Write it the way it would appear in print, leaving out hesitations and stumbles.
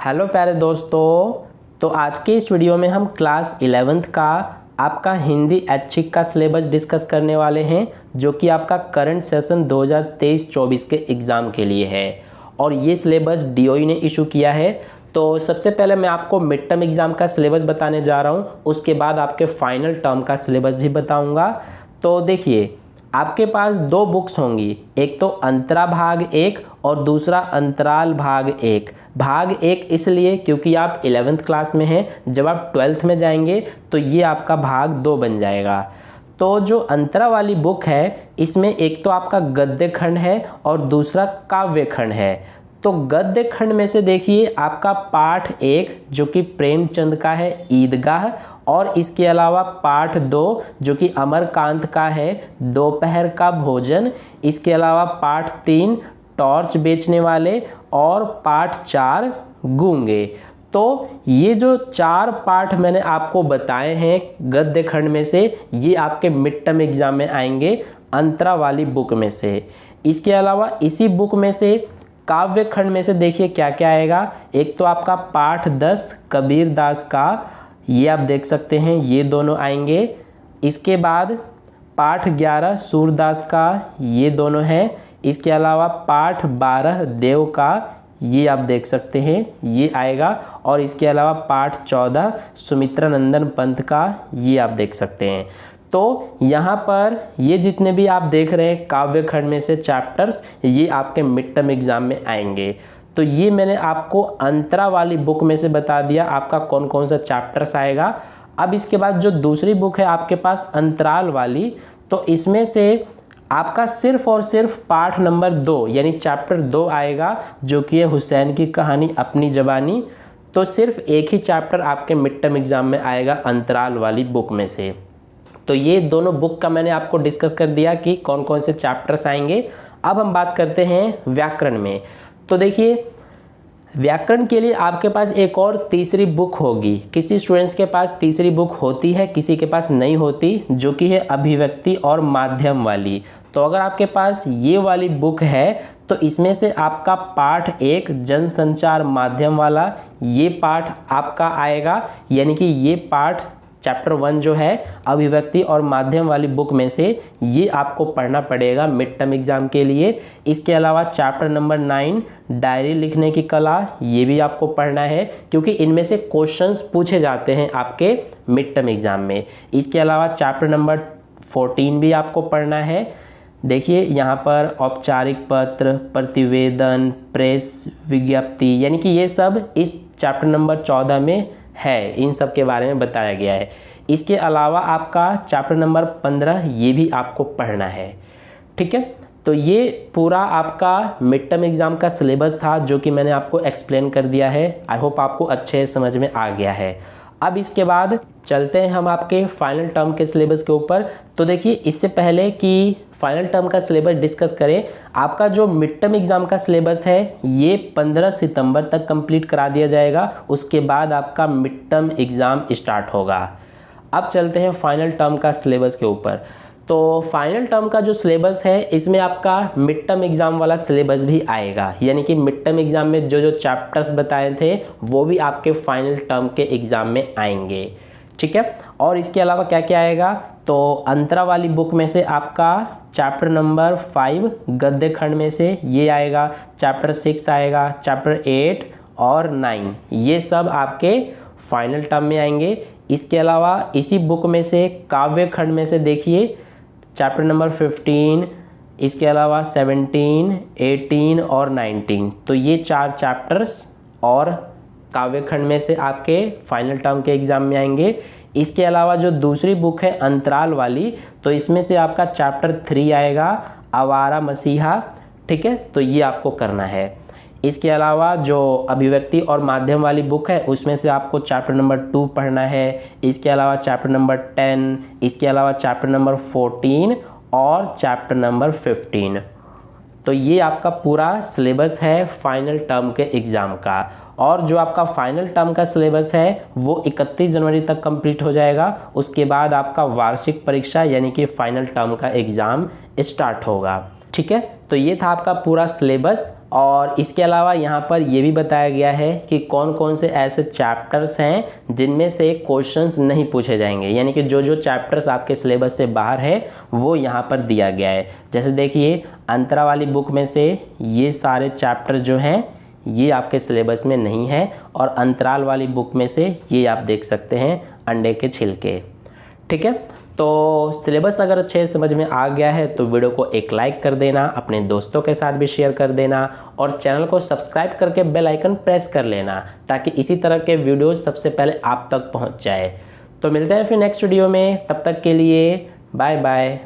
Hello प्यारे दोस्तों। तो आज के इस वीडियो में हम क्लास 11th का आपका हिंदी ऐच्छिक का सिलेबस डिस्कस करने वाले हैं, जो कि आपका करंट सेशन 2023-24 के एग्ज़ाम के लिए है और ये सिलेबस डीओई ने इशू किया है। तो सबसे पहले मैं आपको मिड टर्म एग्ज़ाम का सिलेबस बताने जा रहा हूँ, उसके बाद आपके फाइनल टर्म का सिलेबस भी बताऊँगा। तो देखिए, आपके पास दो बुक्स होंगी, एक तो अंतरा भाग 1 और दूसरा अंतराल भाग 1। भाग 1 इसलिए क्योंकि आप 11th क्लास में हैं, जब आप 12th में जाएंगे तो ये आपका भाग 2 बन जाएगा। तो जो अंतरा वाली बुक है, इसमें एक तो आपका गद्य खंड है और दूसरा काव्य खंड है। तो गद्य खंड में से देखिए, आपका पाठ 1 जो कि प्रेमचंद का है ईदगाह, और इसके अलावा पाठ 2 जो कि अमरकांत का है दोपहर का भोजन, इसके अलावा पाठ 3 टॉर्च बेचने वाले और पाठ 4 गूंगे। तो ये जो 4 पाठ मैंने आपको बताए हैं गद्य खंड में से, ये आपके मिड टर्म एग्जाम में आएंगे अंतरा वाली बुक में से। इसके अलावा इसी बुक में से काव्य खंड में से देखिए क्या क्या आएगा। एक तो आपका पाठ 10 कबीर दास का, ये आप देख सकते हैं, ये दोनों आएंगे। इसके बाद पाठ 11 सूरदास का, ये दोनों हैं। इसके अलावा पाठ 12 देव का, ये आप देख सकते हैं, ये आएगा। और इसके अलावा पाठ 14 सुमित्रा नंदन पंत का, ये आप देख सकते हैं। तो यहाँ पर ये जितने भी आप देख रहे हैं काव्य खंड में से चैप्टर्स, ये आपके मिड टर्म एग्जाम में आएंगे। तो ये मैंने आपको अंतरा वाली बुक में से बता दिया आपका कौन कौन सा चैप्टर्स आएगा। अब इसके बाद जो दूसरी बुक है आपके पास अंतराल वाली, तो इसमें से आपका सिर्फ और सिर्फ पाठ नंबर 2 यानी चैप्टर 2 आएगा, जो कि है हुसैन की कहानी अपनी ज़बानी। तो सिर्फ एक ही चैप्टर आपके मिड टर्म एग्जाम में आएगा अंतराल वाली बुक में से। तो ये दोनों बुक का मैंने आपको डिस्कस कर दिया कि कौन कौन से चैप्टर्स आएंगे। अब हम बात करते हैं व्याकरण में। तो देखिए, व्याकरण के लिए आपके पास एक और तीसरी बुक होगी। किसी स्टूडेंट्स के पास तीसरी बुक होती है, किसी के पास नहीं होती, जो कि है अभिव्यक्ति और माध्यम वाली। तो अगर आपके पास ये वाली बुक है तो इसमें से आपका पाठ 1 जनसंचार माध्यम वाला, ये पाठ आपका आएगा। यानी कि ये पाठ चैप्टर 1 जो है अभिव्यक्ति और माध्यम वाली बुक में से, ये आपको पढ़ना पड़ेगा मिड टर्म एग्जाम के लिए। इसके अलावा चैप्टर नंबर 9 डायरी लिखने की कला, ये भी आपको पढ़ना है, क्योंकि इनमें से क्वेश्चंस पूछे जाते हैं आपके मिड टर्म एग्जाम में। इसके अलावा चैप्टर नंबर 14 भी आपको पढ़ना है। देखिए यहाँ पर औपचारिक पत्र, प्रतिवेदन, प्रेस विज्ञप्ति, यानी कि ये सब इस चैप्टर नंबर 14 में है, इन सब के बारे में बताया गया है। इसके अलावा आपका चैप्टर नंबर 15 ये भी आपको पढ़ना है। ठीक है, तो ये पूरा आपका मिड टर्म एग्जाम का सिलेबस था, जो कि मैंने आपको एक्सप्लेन कर दिया है। आई होप आपको अच्छे समझ में आ गया है। अब इसके बाद चलते हैं हम आपके फाइनल टर्म के सिलेबस के ऊपर। तो देखिए, इससे पहले कि फाइनल टर्म का सिलेबस डिस्कस करें, आपका जो मिड टर्म एग्ज़ाम का सिलेबस है ये 15 सितंबर तक कंप्लीट करा दिया जाएगा। उसके बाद आपका मिड टर्म एग्ज़ाम स्टार्ट होगा। अब चलते हैं फाइनल टर्म का सिलेबस के ऊपर। तो फाइनल टर्म का जो सिलेबस है, इसमें आपका मिड टर्म एग्ज़ाम वाला सिलेबस भी आएगा। यानी कि मिड टर्म एग्ज़ाम में जो जो चैप्टर्स बताए थे वो भी आपके फाइनल टर्म के एग्ज़ाम में आएंगे। ठीक है, और इसके अलावा क्या क्या आएगा, तो अंतरा वाली बुक में से आपका चैप्टर नंबर 5 गद्य खंड में से ये आएगा, चैप्टर 6 आएगा, चैप्टर 8 और 9, ये सब आपके फाइनल टर्म में आएंगे। इसके अलावा इसी बुक में से काव्य खंड में से देखिए चैप्टर नंबर 15, इसके अलावा 17, 18 और 19, तो ये 4 चैप्टर्स और काव्य खंड में से आपके फाइनल टर्म के एग्ज़ाम में आएंगे। इसके अलावा जो दूसरी बुक है अंतराल वाली, तो इसमें से आपका चैप्टर 3 आएगा आवारा मसीहा। ठीक है, तो ये आपको करना है। इसके अलावा जो अभिव्यक्ति और माध्यम वाली बुक है, उसमें से आपको चैप्टर नंबर 2 पढ़ना है। इसके अलावा चैप्टर नंबर 10, इसके अलावा चैप्टर नंबर 14 और चैप्टर नंबर 15। तो ये आपका पूरा सिलेबस है फाइनल टर्म के एग्ज़ाम का। और जो आपका फाइनल टर्म का सिलेबस है वो 31 जनवरी तक कंप्लीट हो जाएगा। उसके बाद आपका वार्षिक परीक्षा यानी कि फाइनल टर्म का एग्ज़ाम स्टार्ट होगा। ठीक है, तो ये था आपका पूरा सिलेबस। और इसके अलावा यहाँ पर ये भी बताया गया है कि कौन कौन से ऐसे चैप्टर्स हैं जिनमें से क्वेश्चंस नहीं पूछे जाएंगे, यानी कि जो जो चैप्टर्स आपके सिलेबस से बाहर है वो यहाँ पर दिया गया है। जैसे देखिए, अंतरा वाली बुक में से ये सारे चैप्टर जो हैं ये आपके सिलेबस में नहीं है, और अंतराल वाली बुक में से ये आप देख सकते हैं अंडे के छिलके। ठीक है, तो सिलेबस अगर अच्छे से समझ में आ गया है तो वीडियो को एक लाइक कर देना, अपने दोस्तों के साथ भी शेयर कर देना, और चैनल को सब्सक्राइब करके बेल आइकन प्रेस कर लेना ताकि इसी तरह के वीडियोस सबसे पहले आप तक पहुंच जाए। तो मिलते हैं फिर नेक्स्ट वीडियो में, तब तक के लिए बाय बाय।